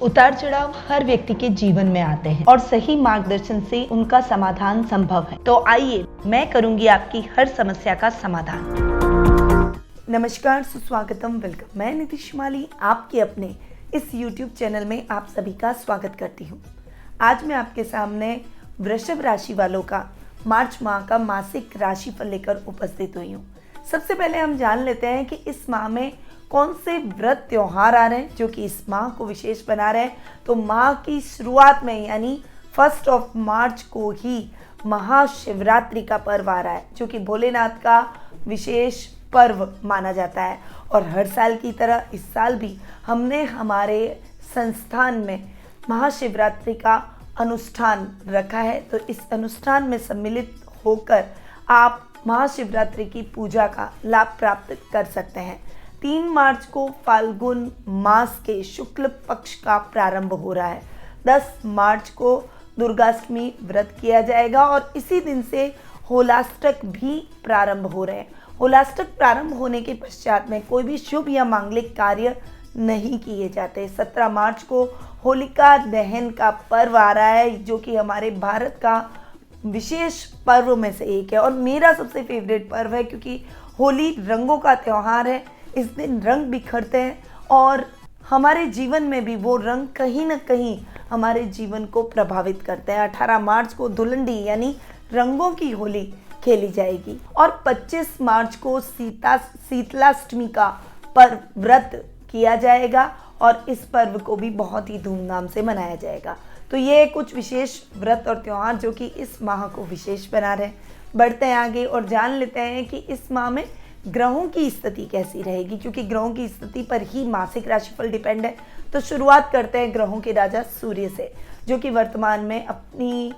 उतार चढ़ाव हर व्यक्ति के जीवन में आते हैं और सही मार्गदर्शन से उनका समाधान संभव है। तो आइए, मैं करूंगी आपकी हर समस्या का समाधान। नमस्कार, सुस्वागतम, वेलकम। मैं नीतीश माली आपके अपने इस YouTube चैनल में आप सभी का स्वागत करती हूँ। आज मैं आपके सामने वृषभ राशि वालों का मार्च माह का मासिक राशिफल लेकर उपस्थित हुई हूँ। सबसे पहले हम जान लेते हैं कि इस माह में कौन से व्रत त्योहार आ रहे हैं जो कि इस माह को विशेष बना रहे हैं। तो माह की शुरुआत में यानी 1 मार्च को ही महाशिवरात्रि का पर्व आ रहा है, जो कि भोलेनाथ का विशेष पर्व माना जाता है। और हर साल की तरह इस साल भी हमने हमारे संस्थान में महाशिवरात्रि का अनुष्ठान रखा है। तो इस अनुष्ठान में सम्मिलित होकर आप महाशिवरात्रि की पूजा का लाभ प्राप्त कर सकते हैं। 3 मार्च को फाल्गुन मास के शुक्ल पक्ष का प्रारंभ हो रहा है। 10 मार्च को दुर्गाष्टमी व्रत किया जाएगा और इसी दिन से होलाष्टक भी प्रारंभ हो रहे हैं। होलाष्टक प्रारंभ होने के पश्चात में कोई भी शुभ या मांगलिक कार्य नहीं किए जाते। 17 मार्च को होलिका दहन का पर्व आ रहा है, जो कि हमारे भारत का विशेष पर्व में से एक है और मेरा सबसे फेवरेट पर्व है, क्योंकि होली रंगों का त्यौहार है। इस दिन रंग बिखरते हैं और हमारे जीवन में भी वो रंग कहीं ना कहीं हमारे जीवन को प्रभावित करते हैं। 18 मार्च को धुलंडी यानी रंगों की होली खेली जाएगी और 25 मार्च को शीतलाष्टमी का पर्व व्रत किया जाएगा और इस पर्व को भी बहुत ही धूमधाम से मनाया जाएगा। तो ये कुछ विशेष व्रत और त्यौहार जो कि इस माह को विशेष बना रहे हैं। बढ़ते हैं आगे और जान लेते हैं कि इस माह में ग्रहों की स्थिति कैसी रहेगी, क्योंकि ग्रहों की स्थिति पर ही मासिक राशिफल डिपेंड है। तो शुरुआत करते हैं ग्रहों के राजा सूर्य से, जो कि वर्तमान में अपनी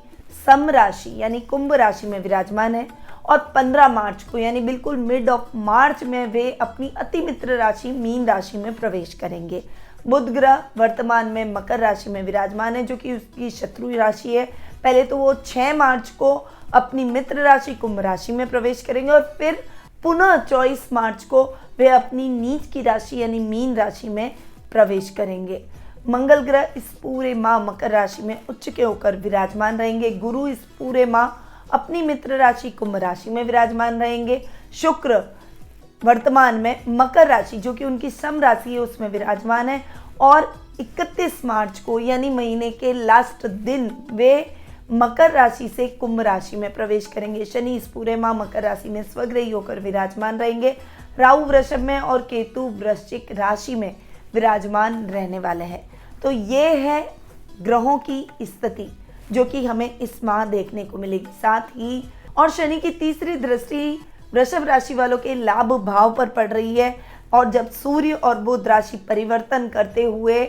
सम राशि यानी कुंभ राशि में विराजमान है और 15 मार्च को यानी बिल्कुल मिड ऑफ मार्च में वे अपनी अति मित्र राशि मीन राशि में प्रवेश करेंगे। बुध ग्रह वर्तमान में मकर राशि में विराजमान है, जो कि उसकी शत्रु राशि है। पहले तो वो 6 मार्च को अपनी मित्र राशि कुंभ राशि में प्रवेश करेंगे और फिर पुनः 24 मार्च को वे अपनी नीच की राशि यानी मीन राशि में प्रवेश करेंगे। मंगल ग्रह इस पूरे माह मकर राशि में उच्च के होकर विराजमान रहेंगे। गुरु इस पूरे माह अपनी मित्र राशि कुंभ राशि में विराजमान रहेंगे। शुक्र वर्तमान में मकर राशि जो कि उनकी सम राशि है उसमें विराजमान है और 31 मार्च को यानी महीने के लास्ट दिन वे मकर राशि से कुंभ राशि में प्रवेश करेंगे। शनि इस पूरे माह मकर राशि में स्वग्रही होकर विराजमान रहेंगे। राहु वृषभ में और केतु वृश्चिक राशि में विराजमान रहने वाले हैं। तो ये है ग्रहों की स्थिति जो कि हमें इस माह देखने को मिलेगी। साथ ही और शनि की तीसरी दृष्टि वृषभ राशि वालों के लाभ भाव पर पड़ रही है और जब सूर्य और बुध राशि परिवर्तन करते हुए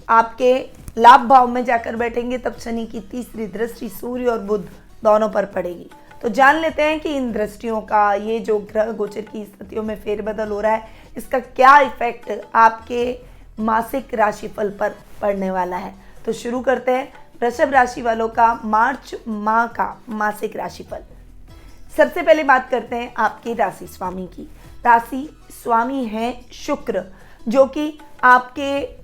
आपके लाभ भाव में जाकर बैठेंगे, तब शनि की तीसरी दृष्टि सूर्य और बुध दोनों पर पड़ेगी। तो जान लेते हैं कि इन दृष्टियों का, ये जो ग्रह गोचर की स्थितियों में फेरबदल हो रहा है, इसका क्या इफेक्ट आपके मासिक राशिफल पर पड़ने वाला है। तो शुरू करते हैं वृषभ राशि वालों का मार्च माह का मासिक राशिफल। सबसे पहले बात करते हैं आपके राशि स्वामी की। राशि स्वामी है शुक्र, जो कि आपके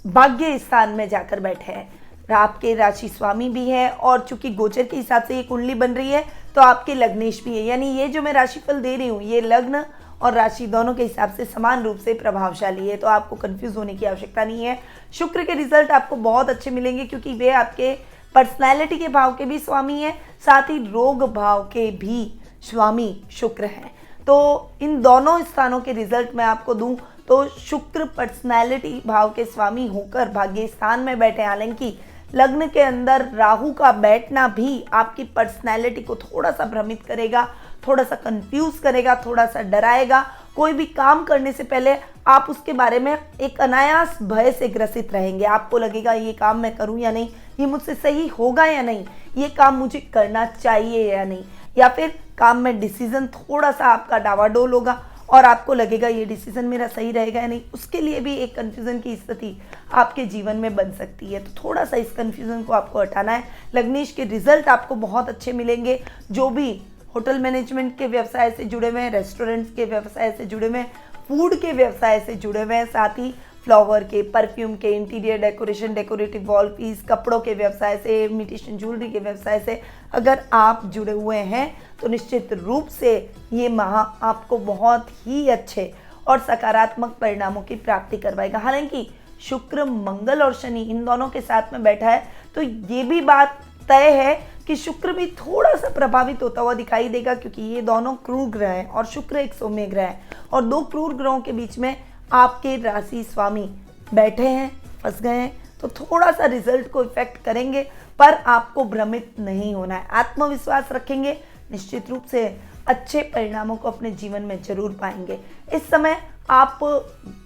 भाग्य स्थान में जाकर बैठे हैं। आपके राशि स्वामी भी है और चूंकि गोचर के हिसाब से ये कुंडली बन रही है तो आपके लग्नेश भी है, यानी ये जो मैं राशिफल दे रही हूँ ये लग्न और राशि दोनों के हिसाब से समान रूप से प्रभावशाली है। तो आपको कंफ्यूज होने की आवश्यकता नहीं है। शुक्र के रिजल्ट आपको बहुत अच्छे मिलेंगे, क्योंकि वे आपके पर्सनैलिटी के भाव के भी स्वामी हैं, साथ ही रोग भाव के भी स्वामी शुक्र हैं। तो इन दोनों स्थानों के रिजल्ट मैं आपको दूं तो शुक्र पर्सनैलिटी भाव के स्वामी होकर भाग्य स्थान में बैठे। हालांकि लग्न के अंदर राहु का बैठना भी आपकी पर्सनैलिटी को थोड़ा सा भ्रमित करेगा, थोड़ा सा कंफ्यूज करेगा, थोड़ा सा डराएगा। कोई भी काम करने से पहले आप उसके बारे में एक अनायास भय से ग्रसित रहेंगे। आपको लगेगा ये काम मैं करूं या नहीं, ये मुझसे सही होगा या नहीं, ये काम मुझे करना चाहिए या नहीं, या फिर काम में डिसीजन थोड़ा सा आपका डावाडोल होगा और आपको लगेगा ये डिसीजन मेरा सही रहेगा या नहीं। उसके लिए भी एक कन्फ्यूज़न की स्थिति आपके जीवन में बन सकती है। तो थोड़ा सा इस कन्फ्यूज़न को आपको हटाना है। लग्नेश के रिजल्ट आपको बहुत अच्छे मिलेंगे। जो भी होटल मैनेजमेंट के व्यवसाय से जुड़े हुए हैं, रेस्टोरेंट्स के व्यवसाय से जुड़े हुए हैं, फूड के व्यवसाय से जुड़े हुए हैं, साथ ही फ्लावर के, परफ्यूम के, interior decoration, decorative wall piece, कपड़ों के व्यवसाय से, इमिटेशन ज्वेलरी के व्यवसाय से अगर आप जुड़े हुए हैं तो निश्चित रूप से ये माह आपको बहुत ही अच्छे और सकारात्मक परिणामों की प्राप्ति करवाएगा। हालांकि शुक्र, मंगल और शनि इन दोनों के साथ में बैठा है तो ये भी बात तय है कि शुक्र भी थोड़ा सा प्रभावित होता हुआ दिखाई देगा, क्योंकि ये दोनों क्रूर ग्रह हैं और शुक्र एक सौम्य ग्रह है और दो क्रूर ग्रहों के बीच में आपके राशि स्वामी बैठे हैं, फंस गए हैं, तो थोड़ा सा रिजल्ट को इफेक्ट करेंगे, पर आपको भ्रमित नहीं होना है। आत्मविश्वास रखेंगे, निश्चित रूप से अच्छे परिणामों को अपने जीवन में जरूर पाएंगे। इस समय आप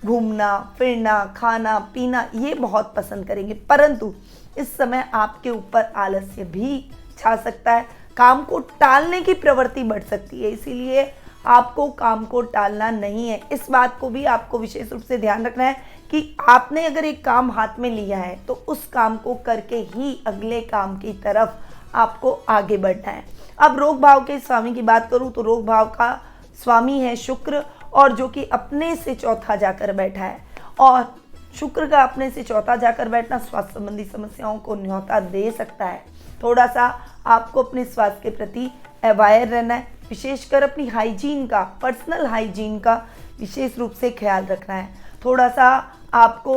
घूमना फिरना, खाना पीना ये बहुत पसंद करेंगे, परंतु इस समय आपके ऊपर आलस्य भी छा सकता है, काम को टालने की प्रवृत्ति बढ़ सकती है, इसीलिए आपको काम को टालना नहीं है। इस बात को भी आपको विशेष रूप से ध्यान रखना है कि आपने अगर एक काम हाथ में लिया है तो उस काम को करके ही अगले काम की तरफ आपको आगे बढ़ना है। अब रोग भाव के स्वामी की बात करूं तो रोग भाव का स्वामी है शुक्र, और जो कि अपने से चौथा जाकर बैठा है, और शुक्र का अपने से चौथा जाकर बैठना स्वास्थ्य संबंधी समस्याओं को न्योता दे सकता है। थोड़ा सा आपको अपने स्वास्थ्य के प्रति अवेयर रहना है, विशेषकर अपनी हाइजीन का, पर्सनल हाइजीन का विशेष रूप से ख्याल रखना है। थोड़ा सा आपको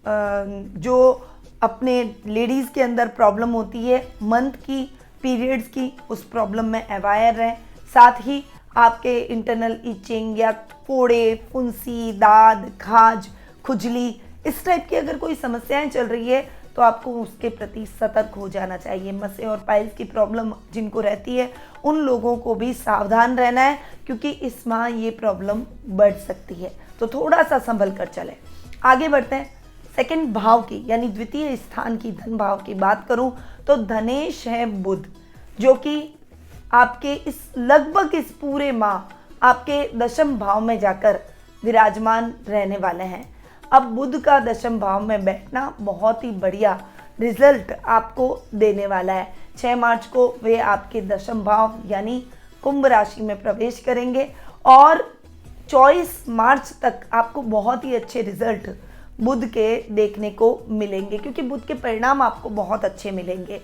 जो अपने लेडीज़ के अंदर प्रॉब्लम होती है मंथ की, पीरियड्स की, उस प्रॉब्लम में अवेयर रहें। साथ ही आपके इंटरनल इचिंग या फोड़े, फुंसी, दाद, खाज, खुजली, इस टाइप की अगर कोई समस्याएं चल रही है तो आपको उसके प्रति सतर्क हो जाना चाहिए। मसे और पाइल्स की प्रॉब्लम जिनको रहती है उन लोगों को भी सावधान रहना है, क्योंकि इस माह ये प्रॉब्लम बढ़ सकती है, तो थोड़ा सा संभल कर चलें। आगे बढ़ते हैं। सेकंड भाव की यानी द्वितीय स्थान की, धन भाव की बात करूं तो धनेश है बुध, जो कि आपके लगभग इस पूरे माह आपके दशम भाव में जाकर विराजमान रहने वाले हैं। अब बुध का दशम भाव में बैठना बहुत ही बढ़िया रिजल्ट आपको देने वाला है। 6 मार्च को वे आपके दशम भाव यानी कुंभ राशि में प्रवेश करेंगे और 24 मार्च तक आपको बहुत ही अच्छे रिजल्ट बुध के देखने को मिलेंगे, क्योंकि बुध के परिणाम आपको बहुत अच्छे मिलेंगे।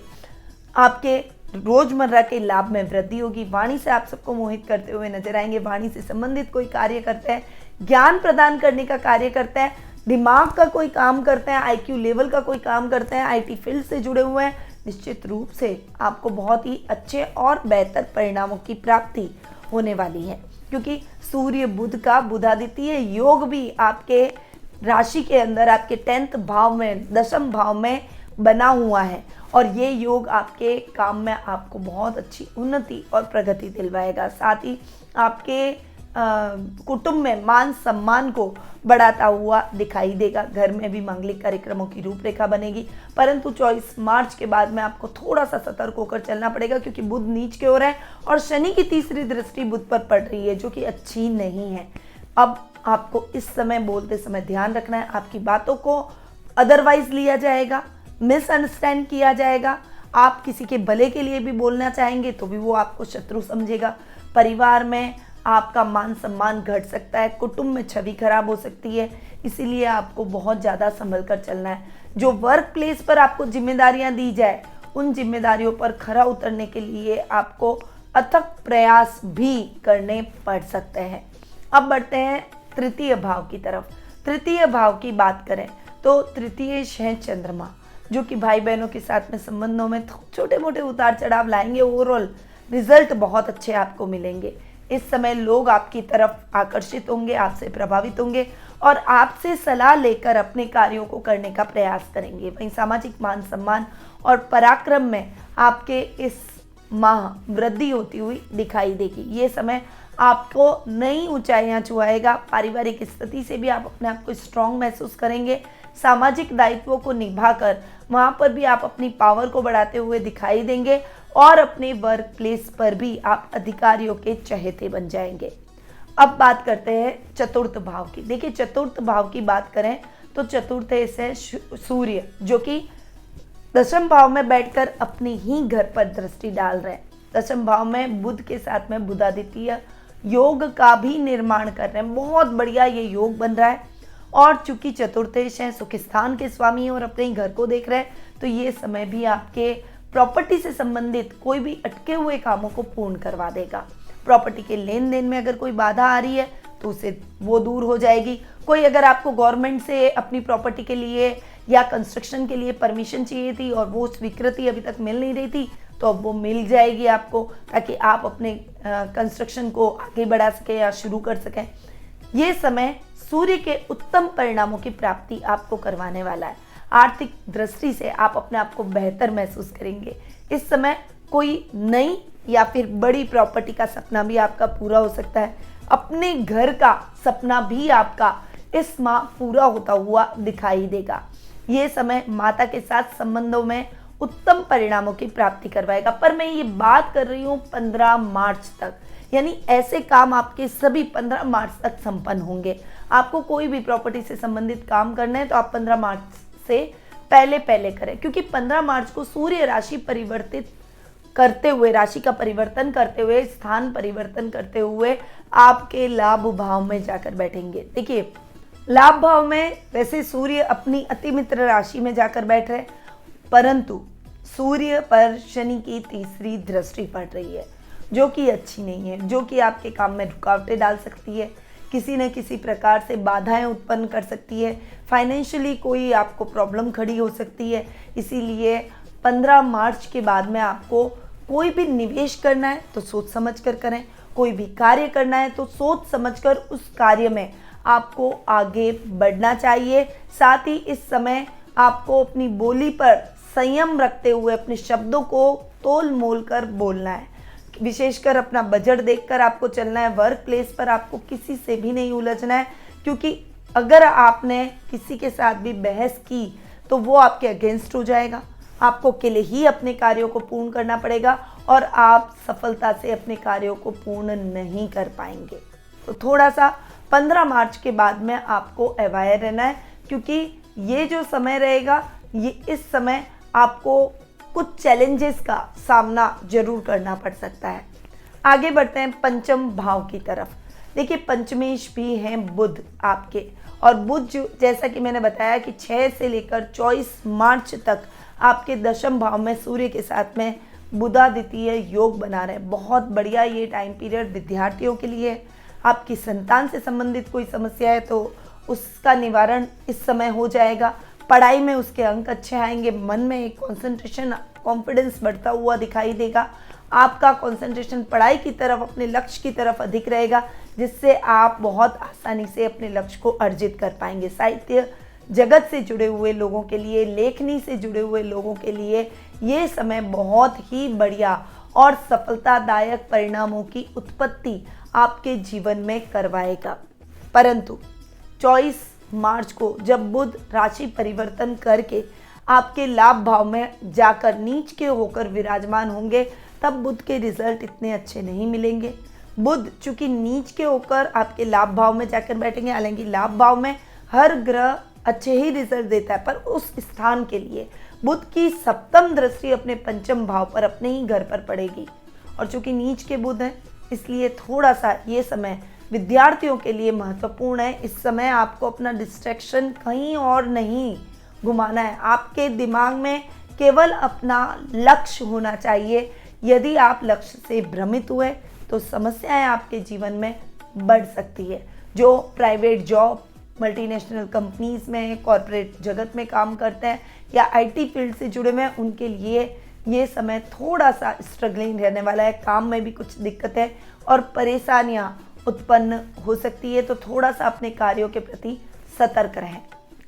आपके रोजमर्रा के लाभ में वृद्धि होगी। वाणी से आप सबको मोहित करते हुए नजर आएंगे। वाणी से संबंधित कोई कार्य करते हैं, ज्ञान प्रदान करने का कार्य करते हैं, दिमाग का कोई काम करते हैं, IQ लेवल का कोई काम करते हैं, IT फील्ड से जुड़े हुए हैं, निश्चित रूप से आपको बहुत ही अच्छे और बेहतर परिणामों की प्राप्ति होने वाली है, क्योंकि सूर्य बुध का बुधादित्य योग भी आपके राशि के अंदर आपके 10th भाव में, दशम भाव में बना हुआ है, और ये योग आपके काम में आपको बहुत अच्छी उन्नति और प्रगति दिलवाएगा। साथ ही आपके कुटुंब में मान सम्मान को बढ़ाता हुआ दिखाई देगा। घर में भी मांगलिक कार्यक्रमों की रूपरेखा बनेगी, परंतु 24 मार्च के बाद में आपको थोड़ा सा सतर्क होकर चलना पड़ेगा, क्योंकि बुध नीच की ओर है और शनि की तीसरी दृष्टि बुध पर पड़ रही है, जो कि अच्छी नहीं है। अब आपको इस समय बोलते समय ध्यान रखना है, आपकी बातों को अदरवाइज लिया जाएगा, मिसअंडरस्टैंड किया जाएगा। आप किसी के भले के लिए भी बोलना चाहेंगे तो भी वो आपको शत्रु समझेगा। परिवार में आपका मान सम्मान घट सकता है, कुटुंब में छवि खराब हो सकती है, इसीलिए आपको बहुत ज़्यादा संभल कर चलना है। जो वर्क प्लेस पर आपको जिम्मेदारियां दी जाए, उन जिम्मेदारियों पर खरा उतरने के लिए आपको अथक प्रयास भी करने पड़ सकते हैं। अब बढ़ते हैं तृतीय भाव की तरफ। तृतीय भाव की बात करें तो तृतीय है चंद्रमा, जो कि भाई बहनों के साथ में संबंधों में छोटे मोटे उतार चढ़ाव लाएंगे। ओवरऑल रिजल्ट बहुत अच्छे आपको मिलेंगे। इस समय लोग आपकी तरफ आकर्षित होंगे, आपसे प्रभावित होंगे और आपसे सलाह लेकर अपने कार्यों को करने का प्रयास करेंगे। वहीं सामाजिक मान सम्मान और पराक्रम में आपके इस माह वृद्धि होती हुई दिखाई देगी। ये समय आपको नई ऊंचाइयां छुआएगा। पारिवारिक स्थिति से भी आप अपने आप को स्ट्रांग महसूस करेंगे। सामाजिक दायित्वों को निभाकर वहां पर भी आप अपनी पावर को बढ़ाते हुए दिखाई देंगे और अपने वर्क प्लेस पर भी आप अधिकारियों के चहेते बन जाएंगे। अब बात करते हैं चतुर्थ भाव की। देखिए, चतुर्थ भाव की बात करें तो चतुर्थ है सूर्य, जो कि दशम भाव में बैठकर अपने ही घर पर दृष्टि डाल रहे हैं। दशम भाव में बुध के साथ में बुधादित्य योग का भी निर्माण कर रहे हैं। बहुत बढ़िया ये योग बन रहा है और चूंकि चतुर्थेश है, सुख स्थान के स्वामी है और अपने ही घर को देख रहे हैं, तो ये समय भी आपके प्रॉपर्टी से संबंधित कोई भी अटके हुए कामों को पूर्ण करवा देगा। प्रॉपर्टी के लेन देन में अगर कोई बाधा आ रही है तो उसे वो दूर हो जाएगी। कोई अगर आपको गवर्नमेंट से अपनी प्रॉपर्टी के लिए या कंस्ट्रक्शन के लिए परमिशन चाहिए थी और वो स्वीकृति अभी तक मिल नहीं रही थी, तो अब वो मिल जाएगी आपको, ताकि आप अपने कंस्ट्रक्शन को आगे बढ़ा सकें या शुरू कर सकें। ये समय सूर्य के उत्तम परिणामों की प्राप्ति आपको करवाने वाला है। आर्थिक दृष्टि से आप अपने आप को बेहतर महसूस करेंगे। इस समय कोई नई या फिर बड़ी प्रॉपर्टी का सपना भी आपका पूरा हो सकता है। अपने घर का सपना भी आपका इस माह पूरा होता हुआ दिखाई देगा। ये समय माता के साथ संबंधों में उत्तम परिणामों की प्राप्ति करवाएगा। पर मैं ये बात कर रही हूँ 15 मार्च तक, यानी ऐसे काम आपके सभी 15 मार्च तक संपन्न होंगे। आपको कोई भी प्रॉपर्टी से संबंधित काम करना है तो आप 15 मार्च से पहले करें, क्योंकि 15 मार्च को सूर्य राशि परिवर्तित करते हुए, राशि का परिवर्तन करते हुए, स्थान परिवर्तन करते हुए आपके लाभ भाव में जाकर बैठेंगे। देखिए, लाभ भाव में वैसे सूर्य अपनी अति मित्र राशि में जाकर बैठ रहे, परंतु सूर्य पर शनि की तीसरी दृष्टि पड़ रही है, जो कि अच्छी नहीं है, जो कि आपके काम में रुकावटें डाल सकती है, किसी न किसी प्रकार से बाधाएं उत्पन्न कर सकती है, फाइनेंशियली कोई आपको प्रॉब्लम खड़ी हो सकती है। इसीलिए 15 मार्च के बाद में आपको कोई भी निवेश करना है तो सोच समझ कर करें, कोई भी कार्य करना है तो सोच समझकर उस कार्य में आपको आगे बढ़ना चाहिए। साथ ही इस समय आपको अपनी बोली पर संयम रखते हुए अपने शब्दों को तोल मोल कर बोलना है। विशेषकर अपना बजट देखकर आपको चलना है। वर्क प्लेस पर आपको किसी से भी नहीं उलझना है, क्योंकि अगर आपने किसी के साथ भी बहस की तो वो आपके अगेंस्ट हो जाएगा। आपको अकेले ही अपने कार्यों को पूर्ण करना पड़ेगा और आप सफलता से अपने कार्यों को पूर्ण नहीं कर पाएंगे। तो थोड़ा सा 15 मार्च के बाद में आपको अवेयर रहना है, क्योंकि ये जो समय रहेगा, ये इस समय आपको कुछ चैलेंजेस का सामना जरूर करना पड़ सकता है। आगे बढ़ते हैं पंचम भाव की तरफ। देखिए, पंचमेश भी हैं बुध आपके, और बुध जो, जैसा कि मैंने बताया कि 6 से लेकर 24 मार्च तक आपके दशम भाव में सूर्य के साथ में बुधादित्य योग बना रहे। बहुत बढ़िया ये टाइम पीरियड विद्यार्थियों के लिए। आपकी संतान से संबंधित कोई समस्या है तो उसका निवारण इस समय हो जाएगा। पढ़ाई में उसके अंक अच्छे आएंगे, मन में एक कंसंट्रेशन, कॉन्फिडेंस बढ़ता हुआ दिखाई देगा। आपका कंसंट्रेशन पढ़ाई की तरफ, अपने लक्ष्य की तरफ अधिक रहेगा, जिससे आप बहुत आसानी से अपने लक्ष्य को अर्जित कर पाएंगे। साहित्य जगत से जुड़े हुए लोगों के लिए, लेखनी से जुड़े हुए लोगों के लिए ये समय बहुत ही बढ़िया और सफलतादायक परिणामों की उत्पत्ति आपके जीवन में करवाएगा। परंतु 24 मार्च को जब बुध राशि परिवर्तन करके आपके लाभ भाव में जाकर नीच के होकर विराजमान होंगे, तब बुध के रिजल्ट इतने अच्छे नहीं मिलेंगे। बुध चूंकि नीच के होकर आपके लाभ भाव में जाकर बैठेंगे, हालांकि लाभ भाव में हर ग्रह अच्छे ही रिजल्ट देता है, पर उस स्थान के लिए बुध की सप्तम दृष्टि अपने पंचम भाव पर, अपने ही घर पर पड़ेगी। और चूंकि नीच के बुध हैं, इसलिए थोड़ा सा ये समय विद्यार्थियों के लिए महत्वपूर्ण है। इस समय आपको अपना डिस्ट्रैक्शन कहीं और नहीं घुमाना है। आपके दिमाग में केवल अपना लक्ष्य होना चाहिए। यदि आप लक्ष्य से भ्रमित हुए तो समस्याएं आपके जीवन में बढ़ सकती है। जो प्राइवेट जॉब, मल्टीनेशनल कंपनीज में, कॉरपोरेट जगत में काम करते हैं या आईटी फील्ड से जुड़े हुए हैं, उनके लिए ये समय थोड़ा सा स्ट्रगलिंग रहने वाला है। काम में भी कुछ दिक्कतें और परेशानियां उत्पन्न हो सकती है, तो थोड़ा सा अपने कार्यों के प्रति सतर्क रहें।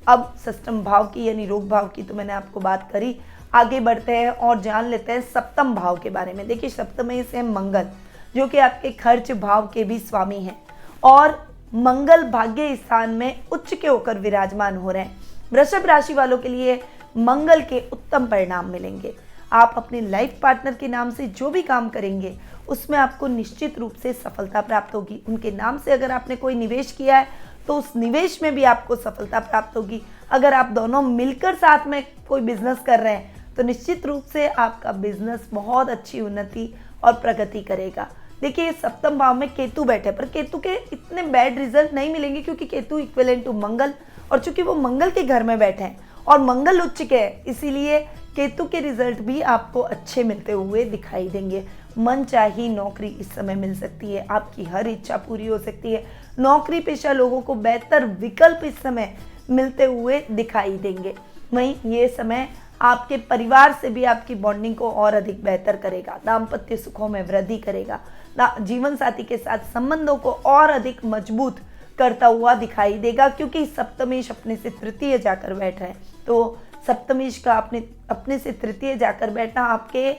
अब सप्तम भाव की यानी रोग भाव की तो मैंने आपको बात करी। आगे बढ़ते हैं और जान लेते हैं सप्तम भाव के बारे में। देखिए, सप्तम से मंगल, जो कि आपके खर्च भाव के भी स्वामी हैं, और मंगल भाग्य स्थान में उच्च के होकर विराजमान हो रहे हैं। वृषभ राशि वालों के लिए मंगल के उत्तम परिणाम मिलेंगे। आप अपने लाइफ पार्टनर के नाम से जो भी काम करेंगे उसमें आपको निश्चित रूप से सफलता प्राप्त होगी। उनके नाम से अगर आपने कोई निवेश किया है तो उस निवेश में भी आपको सफलता प्राप्त होगी। अगर आप दोनों मिलकर साथ में कोई बिजनेस कर रहे हैं तो निश्चित रूप से आपका बिजनेस बहुत अच्छी उन्नति और प्रगति करेगा। देखिए, सप्तम भाव में केतु बैठे, पर केतु के इतने बैड रिजल्ट नहीं मिलेंगे, क्योंकि केतु इक्विवेलेंट टू मंगल और चूंकि वो मंगल के घर में बैठे हैं और मंगल उच्च के है, इसीलिए केतु के रिजल्ट भी आपको अच्छे मिलते हुए दिखाई देंगे। मनचाही नौकरी इस समय मिल सकती है, आपकी हर इच्छा पूरी हो सकती है। नौकरी पेशा लोगों को बेहतर विकल्प इस समय मिलते हुए दिखाई देंगे। वहीं ये समय आपके परिवार से भी आपकी बॉन्डिंग को और अधिक बेहतर करेगा, दाम्पत्य सुखों में वृद्धि करेगा, जीवन साथी के साथ संबंधों को और अधिक मजबूत करता हुआ दिखाई देगा, क्योंकि सप्तमेश अपने से तृतीय जाकर बैठ रहा है। तो सप्तमेश का अपने से तृतीय जाकर बैठना आपके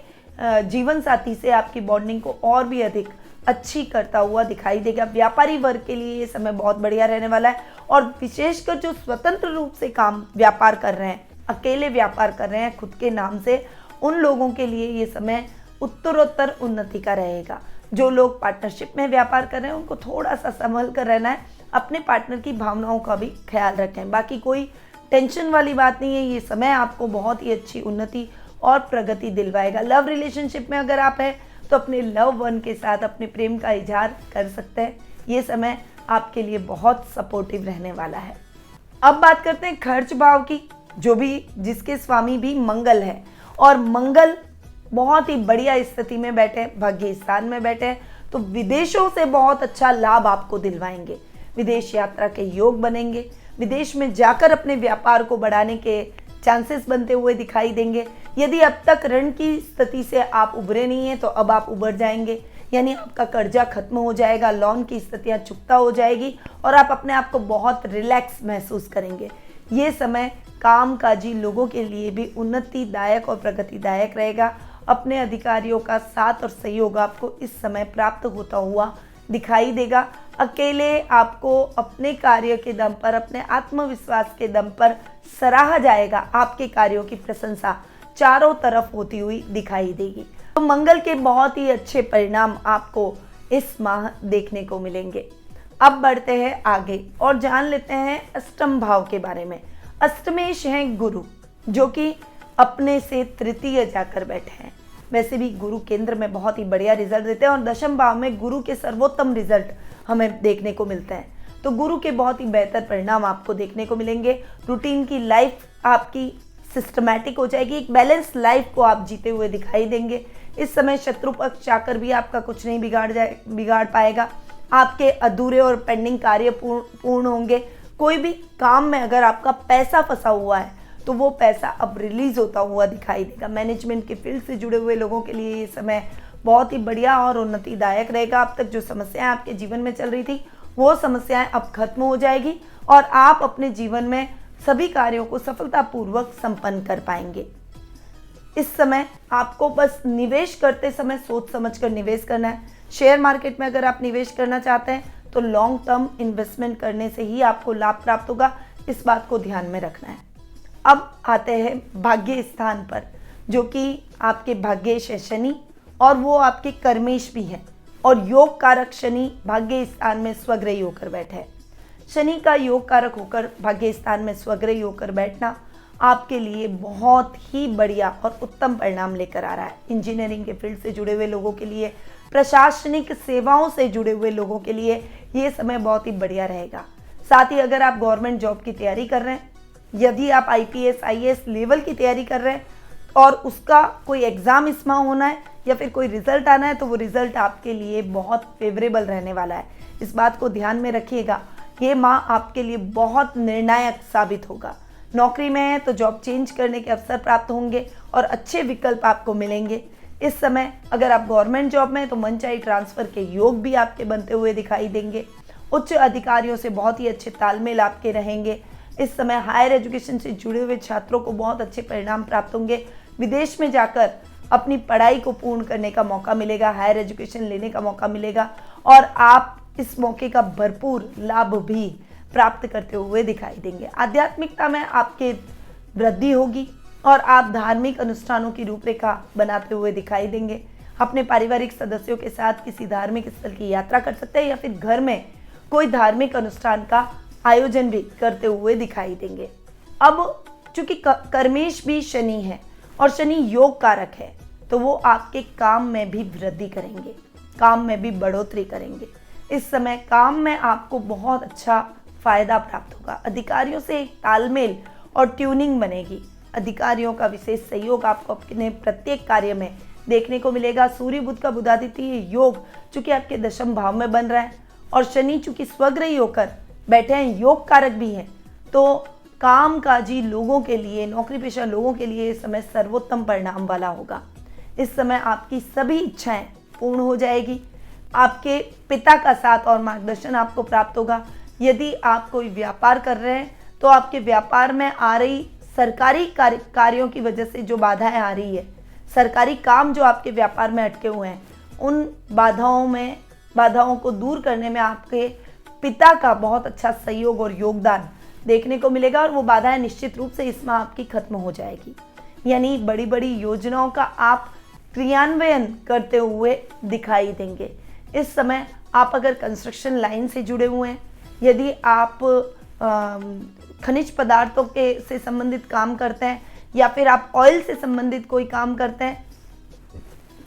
जीवन साथी से आपकी बॉन्डिंग को और भी अधिक अच्छी करता हुआ दिखाई देगा। व्यापारी वर्ग के लिए ये समय बहुत बढ़िया रहने वाला है, और विशेषकर जो स्वतंत्र रूप से काम व्यापार कर रहे हैं, अकेले व्यापार कर रहे हैं खुद के नाम से, उन लोगों के लिए ये समय उत्तरोत्तर उन्नति का रहेगा। जो लोग पार्टनरशिप में व्यापार कर रहे हैं उनको थोड़ा सा संभल कर रहना है, अपने पार्टनर की भावनाओं का भी ख्याल रखें। बाकी कोई टेंशन वाली बात नहीं है, ये समय आपको बहुत ही अच्छी उन्नति और प्रगति दिलवाएगा। लव रिलेशनशिप में अगर आप हैं तो अपने लव वन के साथ अपने प्रेम का इजहार कर सकते हैं। ये समय आपके लिए बहुत सपोर्टिव रहने वाला है। अब बात करते हैं खर्च भाव की, जिसके स्वामी भी मंगल है, और मंगल बहुत ही बढ़िया स्थिति में बैठे, भाग्य स्थान में बैठे, तो विदेशों से बहुत अच्छा लाभ आपको दिलवाएंगे। विदेश यात्रा के योग बनेंगे, विदेश में जाकर अपने व्यापार को बढ़ाने के चांसेस बनते हुए दिखाई देंगे। यदि अब तक ऋण की स्थिति से आप उभरे नहीं हैं तो अब आप उभर जाएंगे, यानी आपका कर्जा खत्म हो जाएगा, लोन की स्थितियां चुकता हो जाएगी और आप अपने आप को बहुत रिलैक्स महसूस करेंगे। ये समय कामकाजी लोगों के लिए भी उन्नतिदायक और प्रगतिदायक रहेगा। अपने अधिकारियों का साथ और सहयोग आपको इस समय प्राप्त होता हुआ दिखाई देगा। अकेले आपको अपने कार्य के दम पर, अपने आत्मविश्वास के दम पर सराहा जाएगा। आपके कार्यों की प्रशंसा चारों तरफ होती हुई दिखाई देगी। तो मंगल के बहुत ही अच्छे परिणाम आपको इस माह देखने को मिलेंगे। अब बढ़ते हैं आगे और जान लेते हैं अष्टम भाव के बारे में। अष्टमेश हैं गुरु, जो कि अपने से तृतीय जाकर बैठे हैं। वैसे भी गुरु केंद्र में बहुत ही बढ़िया रिजल्ट देते हैं और दशम भाव में गुरु के सर्वोत्तम रिजल्ट हमें देखने को मिलते हैं। तो गुरु के बहुत ही बेहतर परिणाम आपको देखने को मिलेंगे। रूटीन की लाइफ आपकी सिस्टमैटिक हो जाएगी, एक बैलेंस लाइफ को आप जीते हुए दिखाई देंगे। इस समय शत्रु पक्ष जाकर भी आपका कुछ नहीं बिगाड़ पाएगा। आपके अधूरे और पेंडिंग कार्य पूर्ण होंगे। कोई भी काम में अगर आपका पैसा फंसा हुआ है तो वो पैसा अब रिलीज होता हुआ दिखाई देगा। मैनेजमेंट के फील्ड से जुड़े हुए लोगों के लिए ये समय बहुत ही बढ़िया और उन्नतिदायक रहेगा। अब तक जो समस्याएं आपके जीवन में चल रही थी वो समस्याएं अब खत्म हो जाएगी और आप अपने जीवन में सभी कार्यों को सफलतापूर्वक संपन्न कर पाएंगे। इस समय आपको बस निवेश करते समय सोच समझ कर निवेश करना है। शेयर मार्केट में अगर आप निवेश करना चाहते हैं तो लॉन्ग टर्म इन्वेस्टमेंट करने से ही आपको लाभ प्राप्त होगा, इस बात को ध्यान में रखना है। अब आते हैं भाग्य स्थान पर, जो कि आपके भाग्येश है शनि और वो आपके कर्मेश भी हैं, और योग कारक शनि भाग्य स्थान में स्वग्रही होकर बैठे हैं। शनि का योग कारक होकर भाग्य स्थान में स्वग्रही होकर बैठना आपके लिए बहुत ही बढ़िया और उत्तम परिणाम लेकर आ रहा है। इंजीनियरिंग के फील्ड से जुड़े हुए लोगों के लिए, प्रशासनिक सेवाओं से जुड़े हुए लोगों के लिए ये समय बहुत ही बढ़िया रहेगा। साथ ही अगर आप गवर्नमेंट जॉब की तैयारी कर रहे हैं, यदि आप IPS IAS लेवल की तैयारी कर रहे हैं और उसका कोई एग्ज़ाम इस माह होना है या फिर कोई रिजल्ट आना है, तो वो रिजल्ट आपके लिए बहुत फेवरेबल रहने वाला है। इस बात को ध्यान में रखिएगा, ये माह आपके लिए बहुत निर्णायक साबित होगा। नौकरी में है तो जॉब चेंज करने के अवसर प्राप्त होंगे और अच्छे विकल्प आपको मिलेंगे। इस समय अगर आप गवर्नमेंट जॉब में हैं तो मनचाही ट्रांसफ़र के योग भी आपके बनते हुए दिखाई देंगे। उच्च अधिकारियों से बहुत ही अच्छे तालमेल आपके रहेंगे। इस समय हायर एजुकेशन से जुड़े हुए छात्रों को बहुत अच्छे परिणाम प्राप्त होंगे। विदेश में जाकर अपनी पढ़ाई को पूर्ण करने का मौका मिलेगा, हायर एजुकेशन लेने का मौका मिलेगा और आप इस मौके का भरपूर लाभ भी प्राप्त करते हुए दिखाई देंगे। आध्यात्मिकता में आपके वृद्धि होगी और आप धार्मिक अनुष्ठानों की रूपरेखा बनाते हुए दिखाई देंगे। अपने पारिवारिक सदस्यों के साथ किसी धार्मिक स्थल की यात्रा कर सकते हैं या फिर घर में कोई धार्मिक अनुष्ठान का आयोजन भी करते हुए दिखाई देंगे। अब चूंकि कर्मेश भी शनि है और शनि योग कारक है, तो वो आपके काम में भी वृद्धि करेंगे, काम में भी बढ़ोतरी करेंगे। इस समय काम में आपको बहुत अच्छा फायदा प्राप्त होगा। अधिकारियों से एक तालमेल और ट्यूनिंग बनेगी। अधिकारियों का विशेष सहयोग आपको अपने प्रत्येक कार्य में देखने को मिलेगा। सूर्य बुध का बुधादित्य योग चूंकि आपके दशम भाव में बन रहा है और शनि चूंकि स्वग्रही होकर बैठे हैं, योग कारक भी हैं, तो कामकाजी लोगों के लिए, नौकरी पेशा लोगों के लिए समय सर्वोत्तम परिणाम वाला होगा। इस समय आपकी सभी इच्छाएं पूर्ण हो जाएगी। आपके पिता का साथ और मार्गदर्शन आपको प्राप्त होगा। यदि आप कोई व्यापार कर रहे हैं तो आपके व्यापार में आ रही सरकारी कार्यों की वजह से जो बाधाएं आ रही है, सरकारी काम जो आपके व्यापार में अटके हुए हैं, उन बाधाओं को दूर करने में आपके पिता का बहुत अच्छा सहयोग और योगदान देखने को मिलेगा और वो बाधाएं निश्चित रूप से इसमें आपकी खत्म हो जाएगी। यानी बड़ी बड़ी योजनाओं का आप क्रियान्वयन करते हुए दिखाई देंगे। इस समय आप अगर कंस्ट्रक्शन लाइन से जुड़े हुए हैं, यदि आप खनिज पदार्थों के से संबंधित काम करते हैं या फिर आप ऑयल से संबंधित कोई काम करते हैं,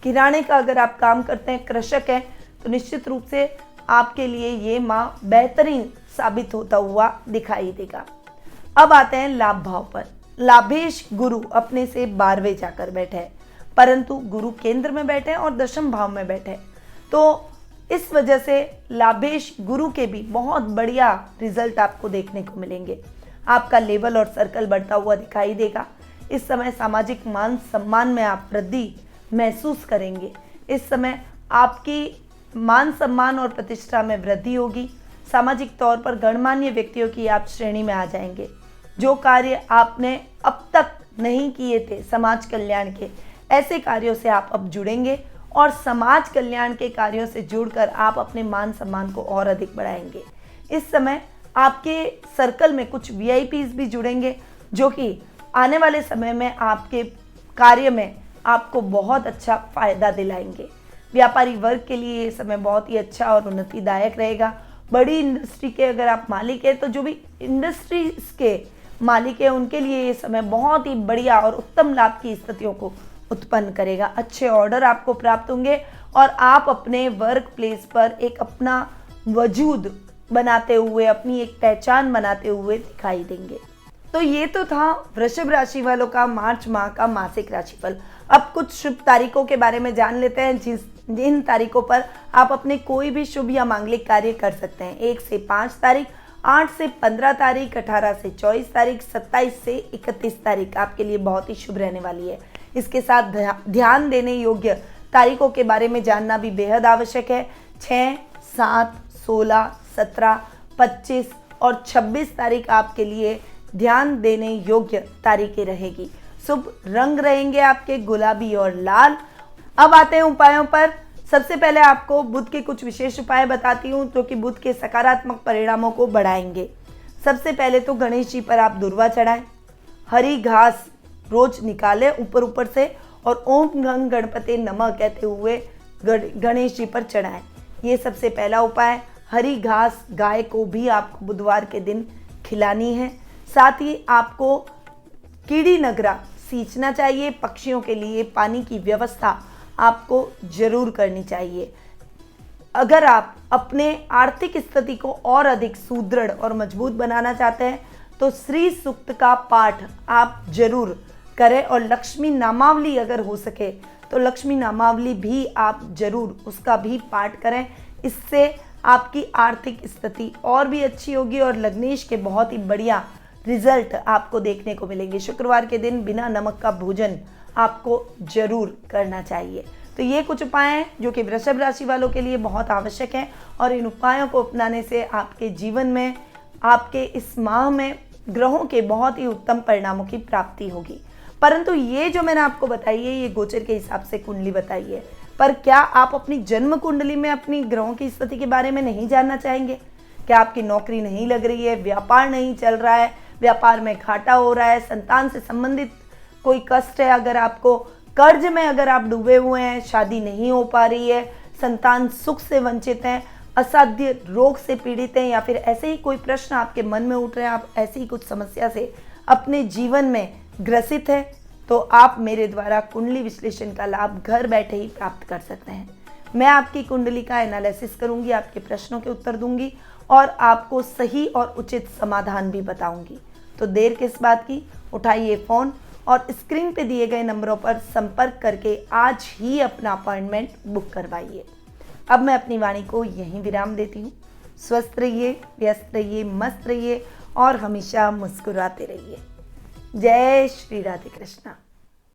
किराने का अगर आप काम करते हैं, कृषक हैं, तो निश्चित रूप से आपके लिए ये माह बेहतरीन साबित होता हुआ दिखाई देगा। अब आते हैं लाभ भाव पर। लाभेश गुरु अपने से 12वें जाकर बैठे हैं, परंतु गुरु केंद्र में बैठे हैं और दशम भाव में बैठे हैं, तो इस वजह से लाभेश गुरु के भी बहुत बढ़िया रिजल्ट आपको देखने को मिलेंगे। आपका लेवल और सर्कल बढ़ता हुआ दिखाई देगा। इस समय सामाजिक मान सम्मान में आप वृद्धि महसूस करेंगे। इस समय आपकी मान सम्मान और प्रतिष्ठा में वृद्धि होगी। सामाजिक तौर पर गणमान्य व्यक्तियों की आप श्रेणी में आ जाएंगे। जो कार्य आपने अब तक नहीं किए थे समाज कल्याण के, ऐसे कार्यों से आप अब जुड़ेंगे और समाज कल्याण के कार्यों से जुड़कर आप अपने मान सम्मान को और अधिक बढ़ाएंगे। इस समय आपके सर्कल में कुछ वीआईपीज भी जुड़ेंगे जो कि आने वाले समय में आपके कार्य में आपको बहुत अच्छा फायदा दिलाएंगे। व्यापारी वर्ग के लिए ये समय बहुत ही अच्छा और उन्नतिदायक रहेगा। बड़ी इंडस्ट्री के अगर आप मालिक हैं, तो जो भी इंडस्ट्रीज के मालिक हैं उनके लिए ये समय बहुत ही बढ़िया और उत्तम लाभ की स्थितियों को उत्पन्न करेगा। अच्छे ऑर्डर आपको प्राप्त होंगे और आप अपने वर्क प्लेस पर एक अपना वजूद बनाते हुए, अपनी एक पहचान बनाते हुए दिखाई देंगे। तो ये तो था वृषभ राशि वालों का मार्च माह का मासिक राशिफल। अब कुछ शुभ तारीखों के बारे में जान लेते हैं जिन तारीखों पर आप अपने कोई भी शुभ या मांगलिक कार्य कर सकते हैं। 1 से 5 तारीख, 8 से 15 तारीख, 18 से 24 तारीख, 27 से 31 तारीख आपके लिए बहुत ही शुभ रहने वाली है। इसके साथ ध्यान देने योग्य तारीखों के बारे में जानना भी बेहद आवश्यक है। 6, 7, 16, 17, 25 और 26 तारीख आपके लिए ध्यान देने योग्य तारीखें रहेगी। शुभ रंग रहेंगे आपके गुलाबी और लाल। अब आते हैं उपायों पर। सबसे पहले आपको बुध के कुछ विशेष उपाय बताती हूँ जो कि बुध के सकारात्मक परिणामों को बढ़ाएंगे। सबसे पहले तो गणेश जी पर आप दुर्वा चढ़ाएं, हरी घास रोज निकालें ऊपर से और ओम गंग गणपते नमः कहते हुए गणेश जी पर चढ़ाएं। ये सबसे पहला उपाय। हरी घास गाय को भी आपको बुधवार के दिन खिलानी है। साथ ही आपको कीड़ी नगरा सींचना चाहिए। पक्षियों के लिए पानी की व्यवस्था आपको जरूर करनी चाहिए। अगर आप अपने आर्थिक स्थिति को और अधिक सुदृढ़ और मजबूत बनाना चाहते हैं तो श्री सूक्त का पाठ आप जरूर करें और लक्ष्मी नामावली अगर हो सके तो लक्ष्मी नामावली भी आप जरूर उसका भी पाठ करें। इससे आपकी आर्थिक स्थिति और भी अच्छी होगी और लग्नेश के बहुत ही बढ़िया रिजल्ट आपको देखने को मिलेंगे। शुक्रवार के दिन बिना नमक का भोजन आपको जरूर करना चाहिए। तो ये कुछ उपाय हैं जो कि वृषभ राशि वालों के लिए बहुत आवश्यक हैं और इन उपायों को अपनाने से आपके जीवन में, आपके इस माह में ग्रहों के बहुत ही उत्तम परिणामों की प्राप्ति होगी। परंतु ये जो मैंने आपको बताई है ये गोचर के हिसाब से कुंडली बताई है, पर क्या आप अपनी जन्म कुंडली में अपनी ग्रहों की स्थिति के बारे में नहीं जानना चाहेंगे? क्या आपकी नौकरी नहीं लग रही है, व्यापार नहीं चल रहा है, व्यापार में घाटा हो रहा है, संतान से संबंधित कोई कष्ट है, अगर आपको कर्ज में अगर आप डूबे हुए हैं, शादी नहीं हो पा रही है, संतान सुख से वंचित हैं, असाध्य रोग से पीड़ित हैं या फिर ऐसे ही कोई प्रश्न आपके मन में उठ रहे हैं, आप ऐसी ही कुछ समस्या से अपने जीवन में ग्रसित है, तो आप मेरे द्वारा कुंडली विश्लेषण का लाभ घर बैठे ही प्राप्त कर सकते हैं। मैं आपकी कुंडली का एनालिसिस करूंगी, आपके प्रश्नों के उत्तर दूंगी और आपको सही और उचित समाधान भी बताऊंगी। तो देर किस बात की, उठाइए फ़ोन और स्क्रीन पे दिए गए नंबरों पर संपर्क करके आज ही अपना अपॉइंटमेंट बुक करवाइए। अब मैं अपनी वाणी को यहीं विराम देती हूँ। स्वस्थ रहिए, व्यस्त रहिए, मस्त रहिए और हमेशा मुस्कुराते रहिए। जय श्री राधे कृष्णा।